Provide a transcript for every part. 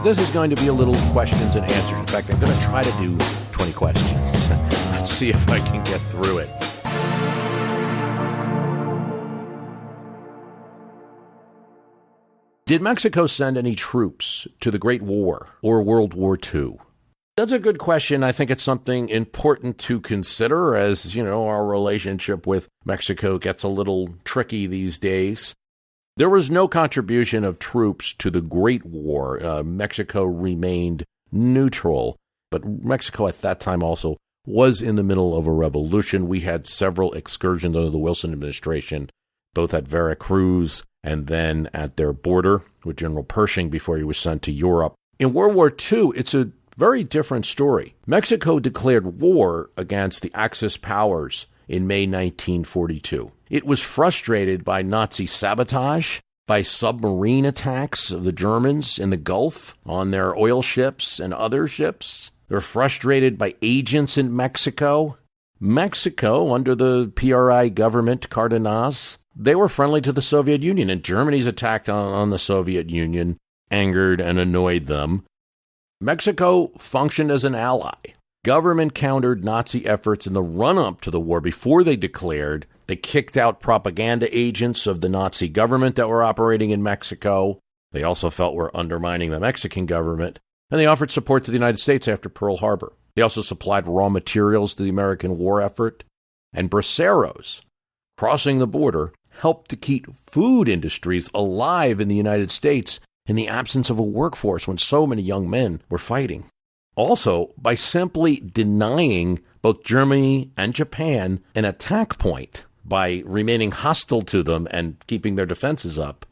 This is going to be a little questions and answers. In fact, I'm going to try to do 20 questions. Let's see if I can get through it. Did Mexico send any troops to the Great War or World War II? That's a good question. I think it's something important to consider as, our relationship with Mexico gets a little tricky these days. There was no contribution of troops to the Great War. Mexico remained neutral, but Mexico at that time also was in the middle of a revolution. We had several excursions under the Wilson administration, both at Veracruz and then at their border with General Pershing before he was sent to Europe. In World War II, it's a very different story. Mexico declared war against the Axis powers in May 1942. It was frustrated by Nazi sabotage, by submarine attacks of the Germans in the Gulf on their oil ships and other ships. They're frustrated by agents in Mexico. Mexico, under the PRI government, Cardenas, they were friendly to the Soviet Union, and Germany's attack on the Soviet Union angered and annoyed them. Mexico functioned as an ally. Government countered Nazi efforts in the run-up to the war before they declared. They kicked out propaganda agents of the Nazi government that were operating in Mexico. They also felt were undermining the Mexican government. And they offered support to the United States after Pearl Harbor. They also supplied raw materials to the American war effort. And braceros, crossing the border, helped to keep food industries alive in the United States in the absence of a workforce when so many young men were fighting. Also, by simply denying both Germany and Japan an attack point, by remaining hostile to them and keeping their defenses up,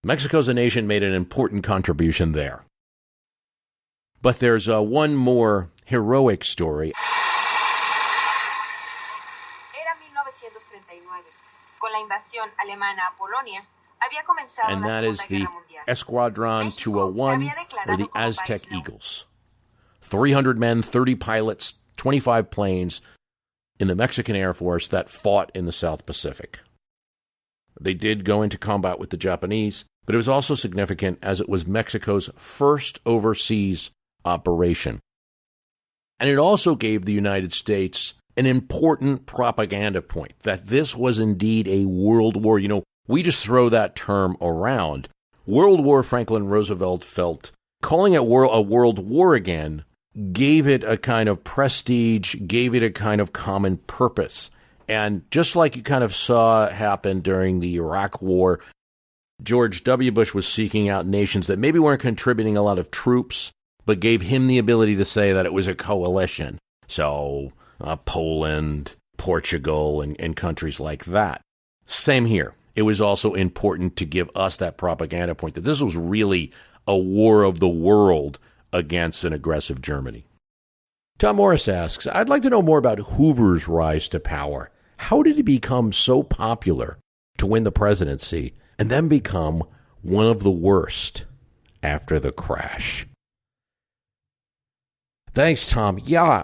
Mexico as a nation made an important contribution there. But there's one more heroic story. And that is the Escuadron 201, or the Aztec Eagles. 300 men, 30 pilots, 25 planes in the Mexican Air Force that fought in the South Pacific. They did go into combat with the Japanese, but it was also significant as it was Mexico's first overseas operation. And it also gave the United States an important propaganda point, that this was indeed a world war. We just throw that term around. World War, Franklin Roosevelt felt, calling it a world war again gave it a kind of prestige, gave it a kind of common purpose. And just like you kind of saw happen during the Iraq War, George W. Bush was seeking out nations that maybe weren't contributing a lot of troops, but gave him the ability to say that it was a coalition. So Poland, Portugal, and countries like that. Same here. It was also important to give us that propaganda point that this was really a war of the world against an aggressive Germany. Tom Morris asks, I'd like to know more about Hoover's rise to power. How did he become so popular to win the presidency and then become one of the worst after the crash? Thanks, Tom. Yeah,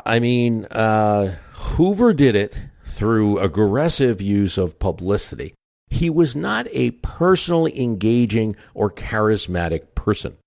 Hoover did it through aggressive use of publicity. He was not a personally engaging or charismatic person.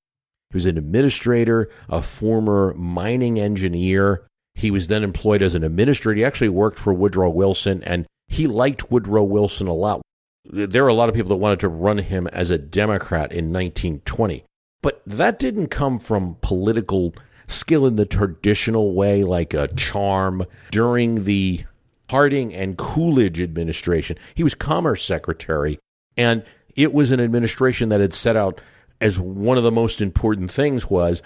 He was an administrator, a former mining engineer. He was then employed as an administrator. He actually worked for Woodrow Wilson, and he liked Woodrow Wilson a lot. There are a lot of people that wanted to run him as a Democrat in 1920. But that didn't come from political skill in the traditional way, like a charm. During the Harding and Coolidge administration, he was Commerce Secretary, and it was an administration that had set out as one of the most important things was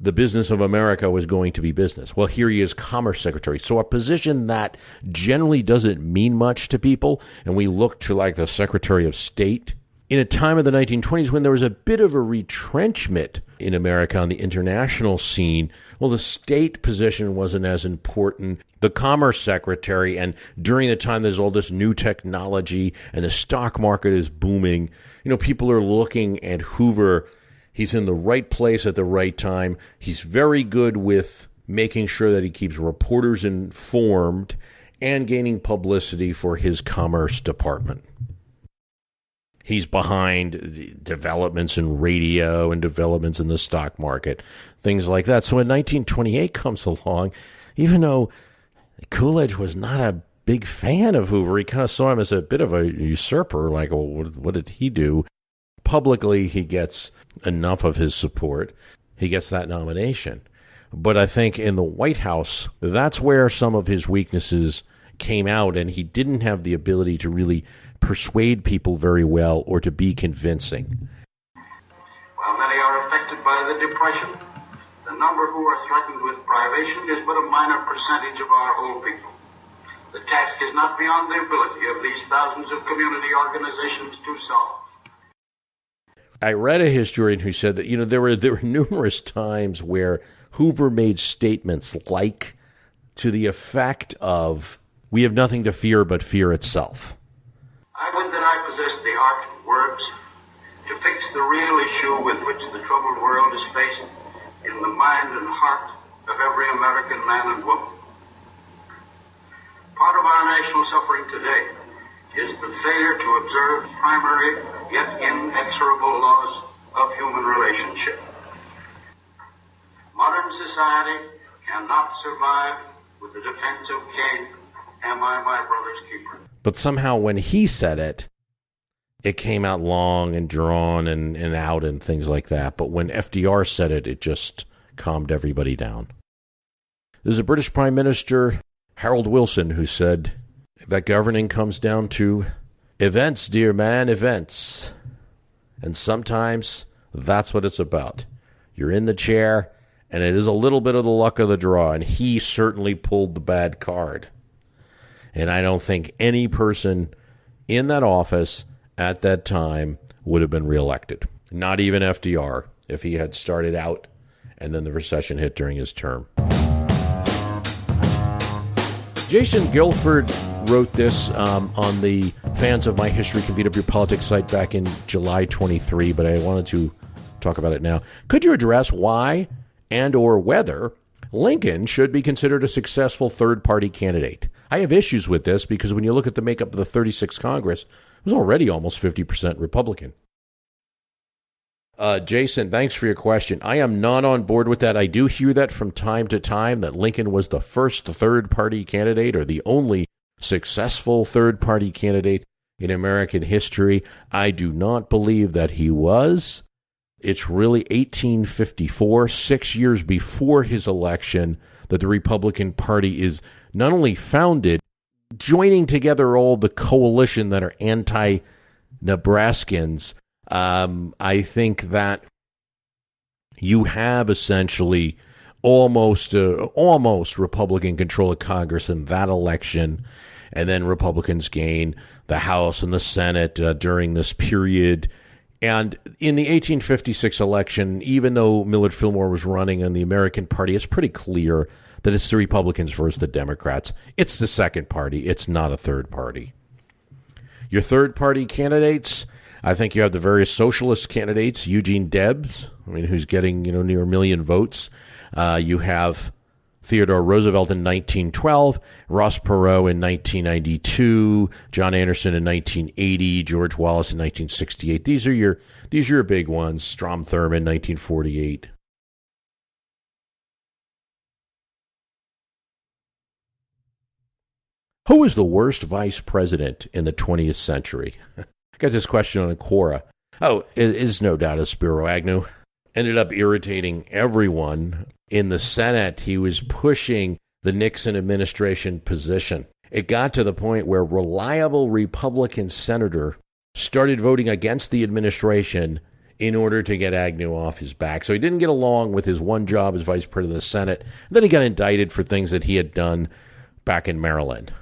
the business of America was going to be business. Well, here he is, Commerce Secretary. So a position that generally doesn't mean much to people, and we look to like the Secretary of State. In a time of the 1920s when there was a bit of a retrenchment in America on the international scene, well, the state position wasn't as important. The Commerce Secretary, and during the time there's all this new technology and the stock market is booming, people are looking at Hoover. He's in the right place at the right time. He's very good with making sure that he keeps reporters informed and gaining publicity for his Commerce Department. He's behind developments in radio and developments in the stock market, things like that. So when 1928 comes along, even though Coolidge was not a big fan of Hoover, he kind of saw him as a bit of a usurper, like, well, what did he do? Publicly, he gets enough of his support. He gets that nomination. But I think in the White House, that's where some of his weaknesses came out, and he didn't have the ability to really persuade people very well or to be convincing. While many are affected by the Depression, the number who are threatened with privation is but a minor percentage of our whole people. The task is not beyond the ability of these thousands of community organizations to solve. I read a historian who said that, there were numerous times where Hoover made statements like to the effect of, "We have nothing to fear but fear itself." I would that I possessed the art of words to fix the real issue with which the troubled world is faced in the mind and heart of every American man and woman. Part of our national suffering today is the failure to observe primary yet inexorable laws of human relationship. Modern society cannot survive with the defense of Cain, "Am I my brother's keeper?" But somehow when he said it, it came out long and drawn and out and things like that. But when FDR said it, it just calmed everybody down. There's a British Prime Minister, Harold Wilson, who said that governing comes down to events, dear man, events. And sometimes that's what it's about. You're in the chair, and it is a little bit of the luck of the draw, and he certainly pulled the bad card. And I don't think any person in that office at that time would have been reelected. Not even FDR, if he had started out and then the recession hit during his term. Jason Guilford wrote this on the Fans of My History Can Beat Up Your Politics site back in July 23, but I wanted to talk about it now. Could you address why and or whether Lincoln should be considered a successful third-party candidate? I have issues with this because when you look at the makeup of the 36th Congress, it was already almost 50% Republican. Jason, thanks for your question. I am not on board with that. I do hear that from time to time, that Lincoln was the first third-party candidate or the only successful third-party candidate in American history. I do not believe that he was. It's really 1854, 6 years before his election, that the Republican Party is not only founded, joining together all the coalition that are anti-Nebraskans. I think that you have essentially almost Republican control of Congress in that election, and then Republicans gain the House and the Senate during this period. And in the 1856 election, even though Millard Fillmore was running in the American Party, it's pretty clear that it's the Republicans versus the Democrats. It's the second party. It's not a third party. Your third party candidates, I think you have the various socialist candidates. Eugene Debs, who's getting near 1 million votes. You have Theodore Roosevelt in 1912, Ross Perot in 1992, John Anderson in 1980, George Wallace in 1968. These are your big ones. Strom Thurmond, 1948. Who is the worst vice president in the 20th century? I got this question on Quora. Oh, it is no doubt a Spiro Agnew. Ended up irritating everyone in the Senate. He was pushing the Nixon administration position. It got to the point where reliable Republican senator started voting against the administration in order to get Agnew off his back. So he didn't get along with his one job as vice president of the Senate. And then he got indicted for things that he had done back in Maryland.